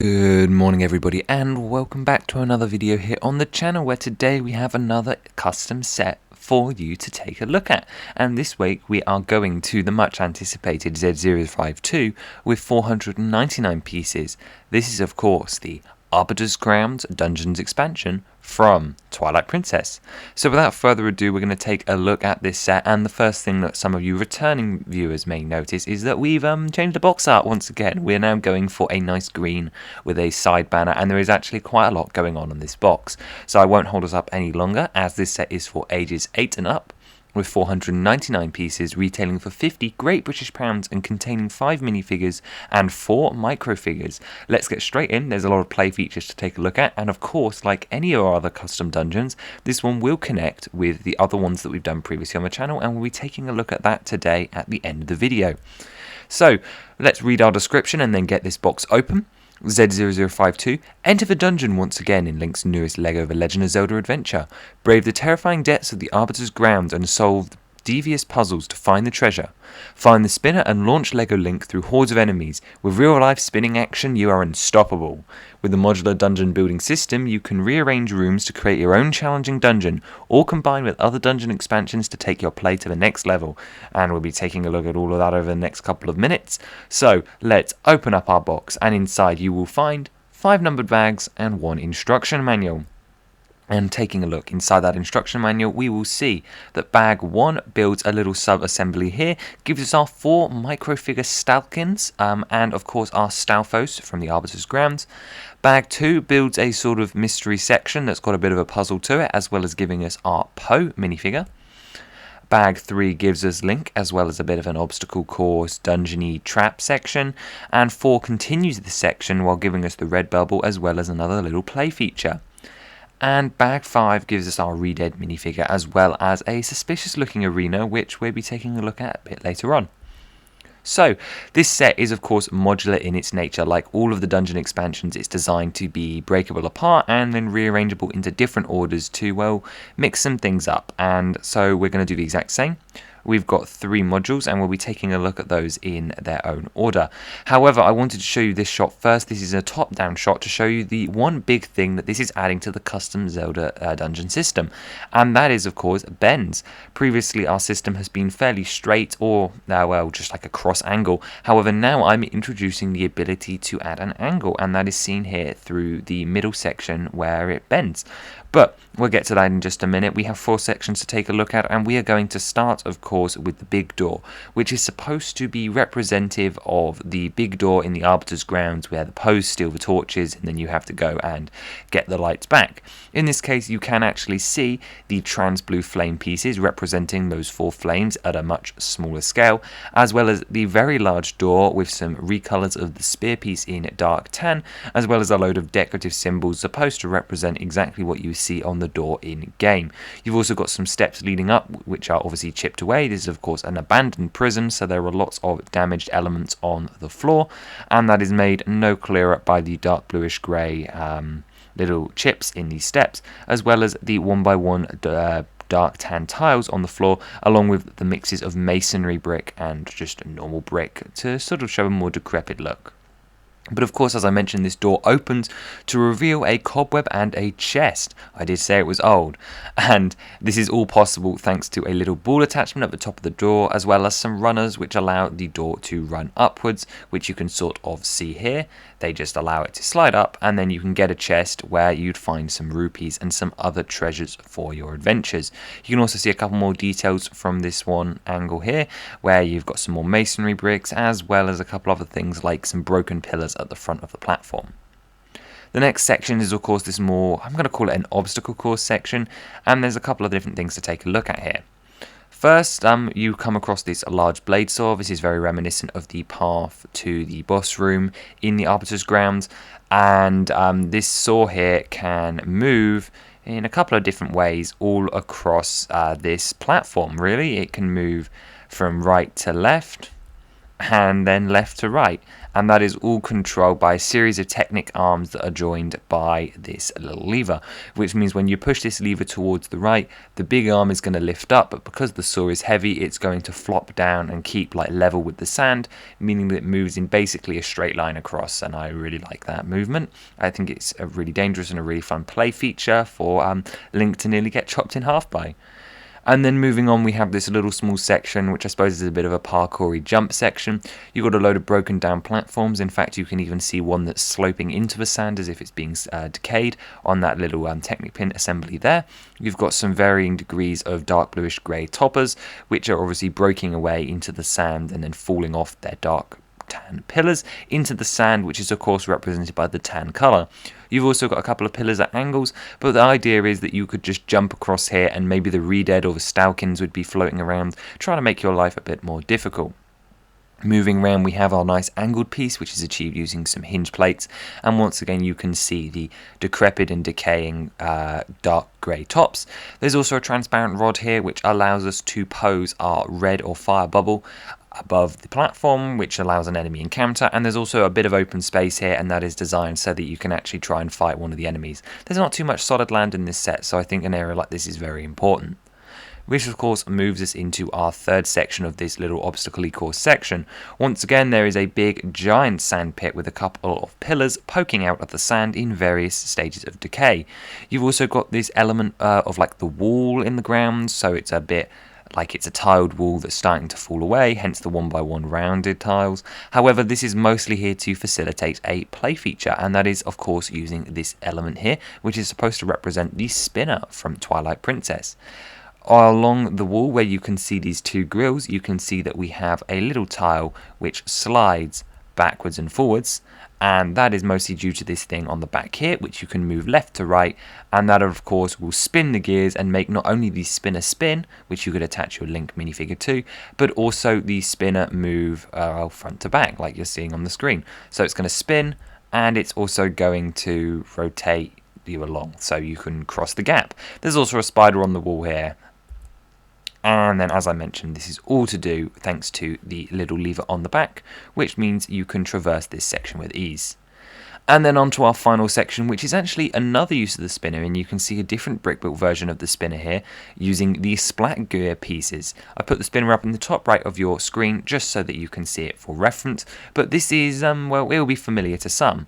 Good morning everybody and welcome back to another video here on the channel where today we have another custom set for you to take a look at. And this week we are going to the much anticipated Z052 with 499 pieces. This is of course the Arbiter's Grounds Dungeons expansion from Twilight Princess. So without further ado, we're going to take a look at this set, and the first thing that some of you returning viewers may notice is that we've changed the box art once again. We're now going for a nice green with a side banner, and there is actually quite a lot going on this box. So I won't hold us up any longer, as this set is for ages 8 and up, with 499 pieces retailing for 50 Great British pounds and containing 5 minifigures and 4 microfigures. Let's get straight in. There's a lot of play features to take a look at, and of course, like any of our other custom dungeons, this one will connect with the other ones that we've done previously on the channel, and we'll be taking a look at that today at the end of the video. So let's read our description and then get this box open. Z0052, enter the dungeon once again in Link's newest LEGO The Legend of Zelda adventure. Brave the terrifying depths of the Arbiter's Grounds and solve devious puzzles to find the treasure. Find the spinner and launch LEGO Link through hordes of enemies. With real-life spinning action, you are unstoppable. With the modular dungeon building system, you can rearrange rooms to create your own challenging dungeon, all combined with other dungeon expansions to take your play to the next level. And we'll be taking a look at all of that over the next couple of minutes. So let's open up our box, and inside you will find 5 numbered bags and 1 instruction manual. And taking a look inside that instruction manual, we will see that bag 1 builds a little sub-assembly here, gives us our 4 microfigure Stalkins, and of course our Stalfos from the Arbiter's Grounds. Bag 2 builds a sort of mystery section that's got a bit of a puzzle to it, as well as giving us our Poe minifigure. Bag 3 gives us Link, as well as a bit of an obstacle course, dungeony trap section, and 4 continues this section while giving us the red bubble, as well as another little play feature. And bag 5 gives us our Re-Dead minifigure, as well as a suspicious looking arena, which we'll be taking a look at a bit later on. So, this set is of course modular in its nature. Like all of the dungeon expansions, it's designed to be breakable apart and then rearrangeable into different orders to, well, mix some things up. And so we're going to do the exact same. We've got 3 modules and we'll be taking a look at those in their own order. However, I wanted to show you this shot first. This is a top-down shot to show you the one big thing that this is adding to the custom Zelda dungeon system. And that is, of course, bends. Previously, our system has been fairly straight or, well, just like a cross angle. However, now I'm introducing the ability to add an angle, and that is seen here through the middle section where it bends. But we'll get to that in just a minute. We have 4 sections to take a look at, and we are going to start, of course, with the big door, which is supposed to be representative of the big door in the Arbiter's Grounds where the Poes steal the torches and then you have to go and get the lights back. In this case, you can actually see the trans blue flame pieces representing those 4 flames at a much smaller scale, as well as the very large door with some recolors of the spear piece in dark tan, as well as a load of decorative symbols supposed to represent exactly what you see on the door in game. You've also got some steps leading up, which are obviously chipped away. This is of course an abandoned prison, so there are lots of damaged elements on the floor, and that is made no clearer by the dark bluish grey little chips in these steps, as well as the 1x1 dark tan tiles on the floor, along with the mixes of masonry brick and just normal brick to sort of show a more decrepit look. But of course, as I mentioned, this door opens to reveal a cobweb and a chest. I did say it was old. And this is all possible thanks to a little ball attachment at the top of the door, as well as some runners which allow the door to run upwards, which you can sort of see here. They just allow it to slide up, and then you can get a chest where you'd find some rupees and some other treasures for your adventures. You can also see a couple more details from this one angle here, where you've got some more masonry bricks, as well as a couple other things like some broken pillars at the front of the platform. The next section is of course this more, I'm going to call it an obstacle course section, and there's a couple of different things to take a look at here. First, you come across this large blade saw. This is very reminiscent of the path to the boss room in the Arbiter's Grounds, and this saw here can move in a couple of different ways all across this platform. Really, it can move from right to left, and then left to right, and that is all controlled by a series of Technic arms that are joined by this little lever, which means when you push this lever towards the right, the big arm is going to lift up, but because the saw is heavy, it's going to flop down and keep like level with the sand, meaning that it moves in basically a straight line across, and I really like that movement. I think it's a really dangerous and a really fun play feature for Link to nearly get chopped in half by. And then moving on, we have this little small section, which I suppose is a bit of a parkoury jump section. You've got a load of broken down platforms. In fact, you can even see one that's sloping into the sand as if it's being decayed on that little Technic pin assembly there. You've got some varying degrees of dark bluish grey toppers, which are obviously breaking away into the sand and then falling off their dark tan pillars into the sand, which is of course represented by the tan colour. You've also got a couple of pillars at angles, but the idea is that you could just jump across here and maybe the Redead or the Stalkins would be floating around, trying to make your life a bit more difficult. Moving around, we have our nice angled piece, which is achieved using some hinge plates, and once again you can see the decrepit and decaying dark grey tops. There's also a transparent rod here which allows us to pose our red or fire bubble above the platform, which allows an enemy encounter, and there's also a bit of open space here, and that is designed so that you can actually try and fight one of the enemies. There's not too much solid land in this set, so I think an area like this is very important. Which of course moves us into our third section of this little obstacle course section. Once again, there is a big giant sand pit with a couple of pillars poking out of the sand in various stages of decay. You've also got this element of like the wall in the ground, so it's a bit like it's a tiled wall that's starting to fall away, hence the 1x1 rounded tiles. However, this is mostly here to facilitate a play feature, and that is of course using this element here, which is supposed to represent the spinner from Twilight Princess. Along the wall where you can see these two grills, you can see that we have a little tile which slides backwards and forwards, and that is mostly due to this thing on the back here, which you can move left to right, and that of course will spin the gears and make not only the spinner spin, which you could attach your Link minifigure to, but also the spinner move front to back like you're seeing on the screen. So it's going to spin, and it's also going to rotate you along so you can cross the gap. There's also a spider on the wall here. And then, as I mentioned, this is all to do thanks to the little lever on the back, which means you can traverse this section with ease. And then on to our final section, which is actually another use of the spinner, and you can see a different brick-built version of the spinner here using the splat gear pieces. I put the spinner up in the top right of your screen just so that you can see it for reference, but this is, well, it will be familiar to some,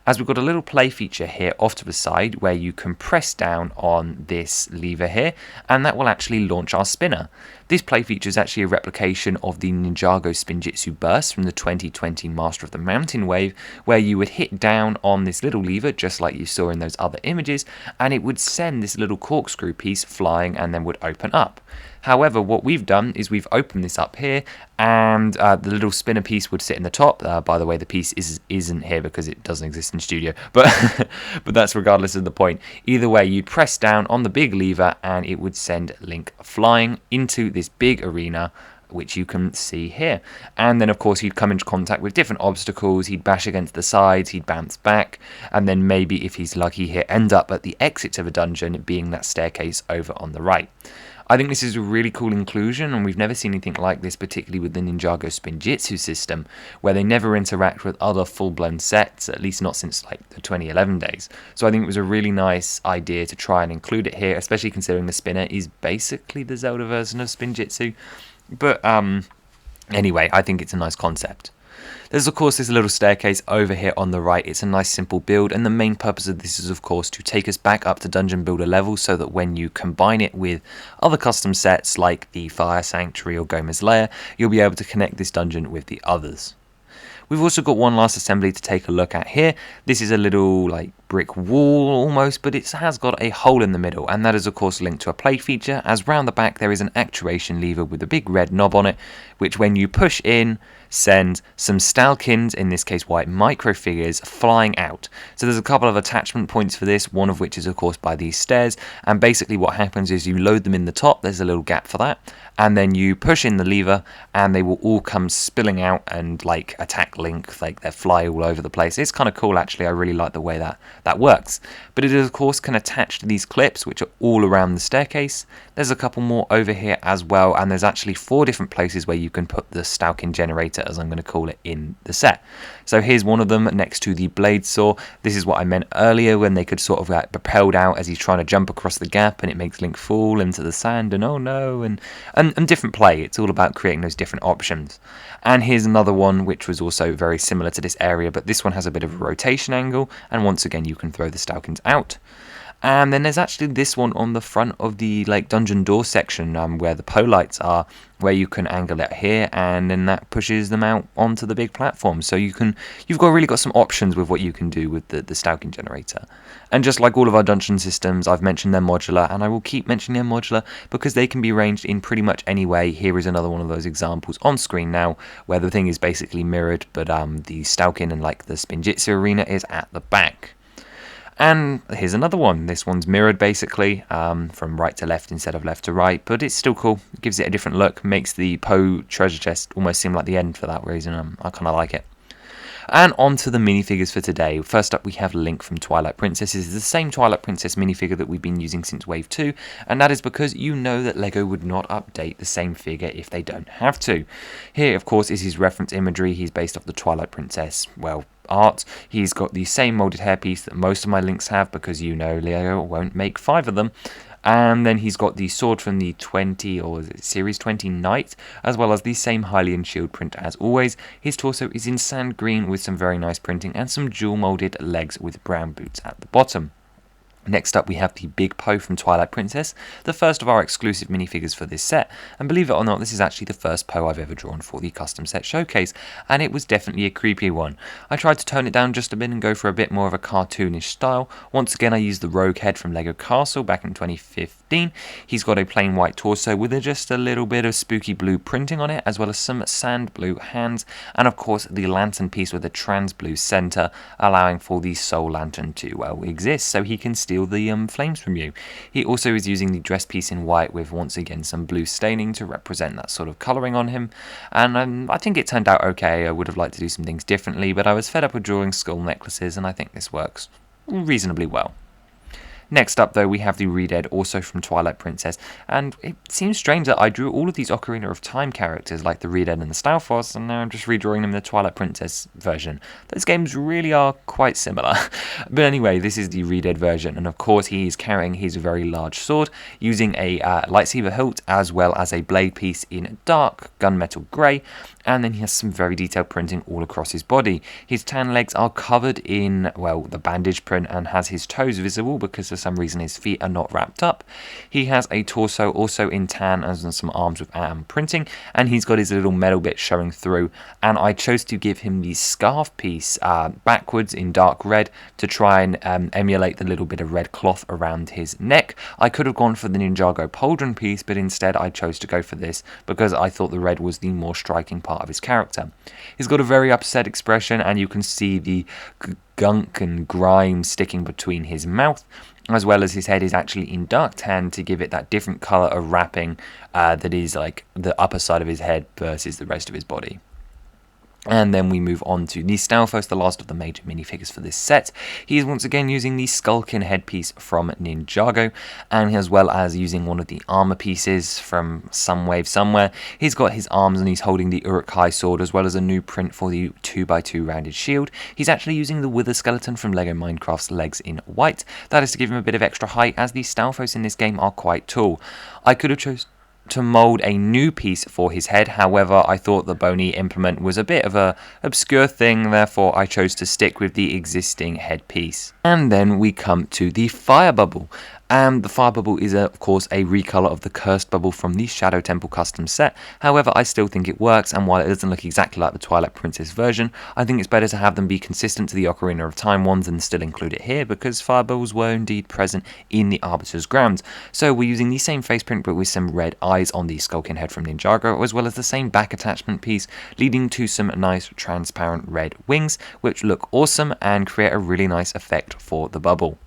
as we've got a little play feature here off to the side where you can press down on this lever here, and that will actually launch our spinner. This play feature is actually a replication of the Ninjago Spinjitzu burst from the 2020 Master of the Mountain wave, where you would hit down on this little lever just like you saw in those other images, and it would send this little corkscrew piece flying and then would open up. However, what we've done is we've opened this up here, and the little spinner piece would sit in the top. By the way, the piece isn't here because it doesn't exist in studio, but but that's regardless of the point. Either way, you'd press down on the big lever and it would send Link flying into this big arena, which you can see here. And then of course he'd come into contact with different obstacles, he'd bash against the sides, he'd bounce back, and then maybe if he's lucky he'd end up at the exit of a dungeon, being that staircase over on the right. I think this is a really cool inclusion, and we've never seen anything like this, particularly with the Ninjago Spinjitzu system, where they never interact with other full-blown sets, at least not since like the 2011 days. So I think it was a really nice idea to try and include it here, especially considering the spinner is basically the Zelda version of Spinjitzu. But anyway, I think it's a nice concept. There's of course this little staircase over here on the right. It's a nice simple build, and the main purpose of this is of course to take us back up to Dungeon Builder level, so that when you combine it with other custom sets like the Fire Sanctuary or Goma's Lair, you'll be able to connect this dungeon with the others. We've also got one last assembly to take a look at here. This is a little like brick wall almost, but it has got a hole in the middle, and that is of course linked to a play feature, as round the back there is an actuation lever with a big red knob on it, which when you push in sends some Stalkins, in this case white microfigures, flying out. So there's a couple of attachment points for this, one of which is of course by these stairs, and basically what happens is you load them in the top, there's a little gap for that, and then you push in the lever and they will all come spilling out and like attack Link, like they fly all over the place. It's kind of cool actually, I really like the way that works. But it of course can attach to these clips which are all around the staircase. There's a couple more over here as well, and there's actually 4 different places where you can put the Stalkin generator generator, as I'm going to call it in the set. So here's one of them next to the blade saw. This is what I meant earlier when they could sort of like propelled out as he's trying to jump across the gap, and it makes Link fall into the sand and oh no, and different play. It's all about creating those different options. And here's another one which was also very similar to this area, but this one has a bit of a rotation angle, and once again you can throw the Stalkins out. And then there's actually this one on the front of the like dungeon door section where the pole lights are, where you can angle it here, and then that pushes them out onto the big platform. So you've really got some options with what you can do with the Stalkin generator. And just like all of our dungeon systems, I've mentioned they're modular, and I will keep mentioning they're modular because they can be arranged in pretty much any way. Here is another one of those examples on screen now, where the thing is basically mirrored, but the Stalkin and like the Spinjitzu arena is at the back. And here's another one. This one's mirrored basically from right to left instead of left to right, but it's still cool. It gives it a different look, makes the Poe treasure chest almost seem like the end for that reason. I kind of like it. And on to the minifigures for today. First up we have Link from Twilight Princess. This is the same Twilight Princess minifigure that we've been using since Wave 2, and that is because you know that LEGO would not update the same figure if they don't have to. Here of course is his reference imagery. He's based off the Twilight Princess, well, art. He's got the same molded hairpiece that most of my Links have because you know LEGO won't make 5 of them. And then he's got the sword from the 20, or is it Series 20 Knight, as well as the same Hylian shield print as always. His torso is in sand green with some very nice printing and some dual molded legs with brown boots at the bottom. Next up we have the Big Poe from Twilight Princess, the first of our exclusive minifigures for this set, and believe it or not, this is actually the first Poe I've ever drawn for the custom set showcase, and it was definitely a creepy one. I tried to tone it down just a bit and go for a bit more of a cartoonish style. Once again I used the Rogue head from LEGO Castle back in 2015. He's got a plain white torso with just a little bit of spooky blue printing on it, as well as some sand blue hands, and of course the lantern piece with a trans blue center, allowing for the soul lantern to, well, exist, so he can steal the flames from you. He also is using the dress piece in white with once again some blue staining to represent that sort of colouring on him, and I think it turned out okay. I would have liked to do some things differently, but I was fed up with drawing skull necklaces, and I think this works reasonably well. Next up though we have the Redead, also from Twilight Princess, and it seems strange that I drew all of these Ocarina of Time characters like the Redead and the Stalfos, and now I'm just redrawing them in the Twilight Princess version. Those games really are quite similar. But anyway, this is the Redead version, and of course he is carrying his very large sword, using a lightsaber hilt as well as a blade piece in dark gunmetal grey, and then he has some very detailed printing all across his body. His tan legs are covered in, well, the bandage print, and has his toes visible because for some reason his feet are not wrapped up. He has a torso also in tan and some arms with printing, and he's got his little metal bit showing through, and I chose to give him the scarf piece backwards in dark red to try and emulate the little bit of red cloth around his neck. I could have gone for the Ninjago pauldron piece, but instead I chose to go for this because I thought the red was the more striking part of his character. He's got a very upset expression, and you can see the gunk and grime sticking between his mouth, as well as his head is actually in dark tan to give it that different colour of wrapping that is like the upper side of his head versus the rest of his body. And then we move on to the Stalfos, the last of the major minifigures for this set. He is once again using the Skulkin headpiece from Ninjago, and as well as using one of the armor pieces from Some Wave Somewhere. He's got his arms and he's holding the Uruk-hai sword, as well as a new print for the 2x2 rounded shield. He's actually using the Wither skeleton from LEGO Minecraft's legs in white. That is to give him a bit of extra height, as the Stalfos in this game are quite tall. I could have chosen to mould a new piece for his head, however I thought the bony implement was a bit of a obscure thing, therefore I chose to stick with the existing headpiece. And then we come to the fire bubble. And the fire bubble is of course a recolor of the cursed bubble from the Shadow Temple custom set. However, I still think it works, and while it doesn't look exactly like the Twilight Princess version, I think it's better to have them be consistent to the Ocarina of Time ones and still include it here, because fire bubbles were indeed present in the Arbiter's grounds. So we're using the same face print but with some red eyes on the Skulkin head from Ninjago, as well as the same back attachment piece, leading to some nice transparent red wings, which look awesome and create a really nice effect for the bubble.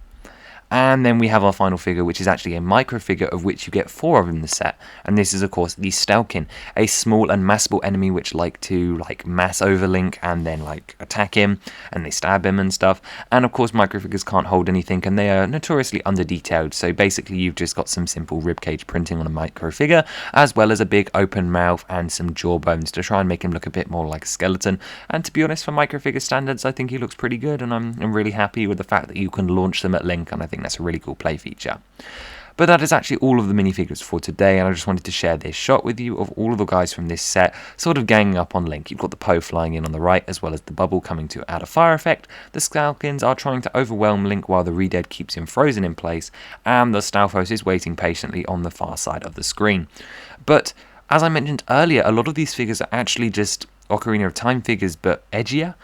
And then we have our final figure, which is actually a micro figure, of which you get 4 of in the set. And this is, of course, the Stalkin, a small and massable enemy which like to mass overlink and then attack him, and they stab him and stuff. And of course, micro figures can't hold anything, and they are notoriously under detailed. So basically, you've just got some simple ribcage printing on a micro figure, as well as a big open mouth and some jawbones to try and make him look a bit more like a skeleton. And to be honest, for micro figure standards, I think he looks pretty good, and I'm really happy with the fact that you can launch them at Link, and I think that's a really cool play feature. But that is actually all of the minifigures for today, and I just wanted to share this shot with you of all of the guys from this set sort of ganging up on Link. You've got the Poe flying in on the right, as well as the Bubble coming to add a fire effect. The Stalkins are trying to overwhelm Link while the Redead keeps him frozen in place, and the Stalfos is waiting patiently on the far side of the screen. But as I mentioned earlier, a lot of these figures are actually just Ocarina of Time figures, but edgier,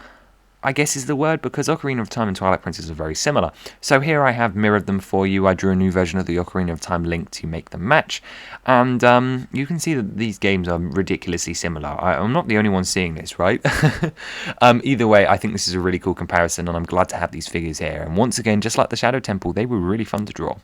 I guess is the word, because Ocarina of Time and Twilight Princess are very similar. So here I have mirrored them for you. I drew a new version of the Ocarina of Time Link to make them match, and you can see that these games are ridiculously similar. I'm not the only one seeing this, right? Either way, I think this is a really cool comparison, and I'm glad to have these figures here. And once again, just like the Shadow Temple, they were really fun to draw.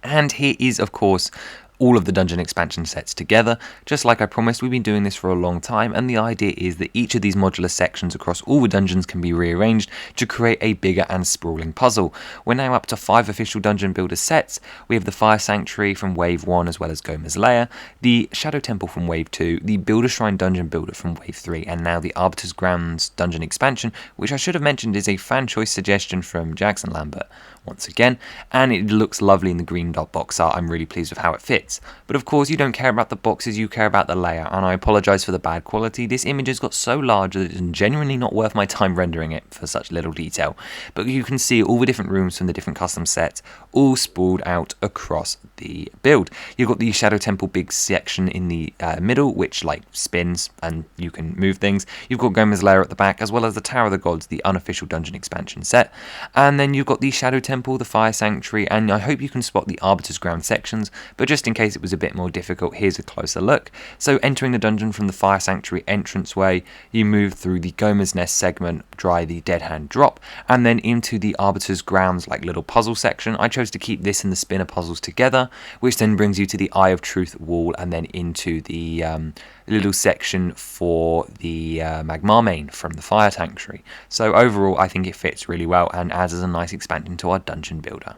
And here is, of course, all of the dungeon expansion sets together. Just like I promised, we've been doing this for a long time, and the idea is that each of these modular sections across all the dungeons can be rearranged to create a bigger and sprawling puzzle. We're now up to 5 official dungeon builder sets. We have the Fire Sanctuary from Wave 1, as well as Goma's Lair, the Shadow Temple from Wave 2, the Builder Shrine Dungeon Builder from Wave 3, and now the Arbiter's Grounds dungeon expansion, which I should have mentioned is a fan choice suggestion from Jackson Lambert once again, and it looks lovely in the green dot box art. I'm really pleased with how it fits. But of course, you don't care about the boxes, you care about the layout, and I apologise for the bad quality. This image has got so large that it's genuinely not worth my time rendering it for such little detail. But you can see all the different rooms from the different custom sets all sprawled out across the build. You've got the Shadow Temple big section in the middle, which spins and you can move things. You've got Goma's Lair at the back, as well as the Tower of the Gods, the unofficial dungeon expansion set. And then you've got the Shadow Temple, the Fire Sanctuary, and I hope you can spot the Arbiter's Ground sections, but just in case it was a bit more difficult, here's a closer look. So entering the dungeon from the Fire Sanctuary entranceway, you move through the Goma's Nest segment, try the Dead Hand Drop, and then into the Arbiter's Grounds little puzzle section. I chose to keep this and the spinner puzzles together, which then brings you to the Eye of Truth wall, and then into the little section for the Magmar main from the Fire Sanctuary. So overall, I think it fits really well and adds as a nice expansion to our dungeon builder.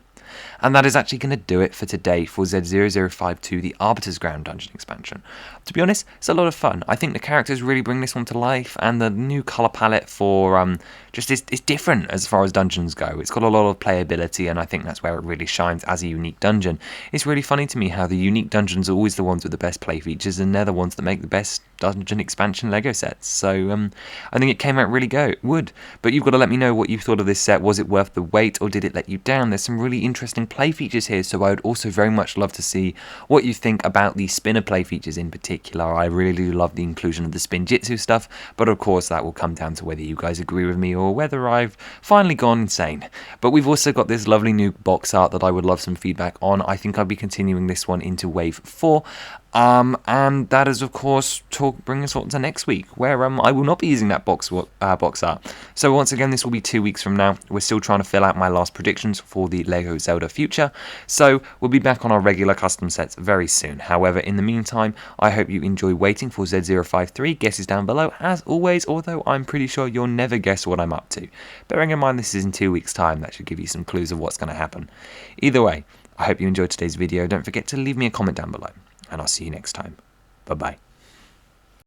And that is actually going to do it for today for Z0052, the Arbiter's Ground dungeon expansion. To be honest, it's a lot of fun. I think the characters really bring this one to life, and the new colour palette for just is different as far as dungeons go. It's got a lot of playability, and I think that's where it really shines as a unique dungeon. It's really funny to me how the unique dungeons are always the ones with the best play features, and they're the ones that make the best dungeon expansion Lego sets. So I think it came out really good. But you've got to let me know what you thought of this set. Was it worth the wait, or did it let you down? There's some really interesting play features here, so I would also very much love to see what you think about the spinner play features in particular. I really do love the inclusion of the spin jitsu stuff, but of course that will come down to whether you guys agree with me or whether I've finally gone insane. But we've also got this lovely new box art that I would love some feedback on. I think I'll be continuing this one into Wave 4. And that is, of course, bring us on to next week, where I will not be using that box art. So once again, this will be 2 weeks from now. We're still trying to fill out my last predictions for the LEGO Zelda future, so we'll be back on our regular custom sets very soon. However, in the meantime, I hope you enjoy waiting for Z053. Guesses down below, as always, although I'm pretty sure you'll never guess what I'm up to. Bearing in mind this is in 2 weeks' time, that should give you some clues of what's going to happen. Either way, I hope you enjoyed today's video. Don't forget to leave me a comment down below, and I'll see you next time. Bye-bye.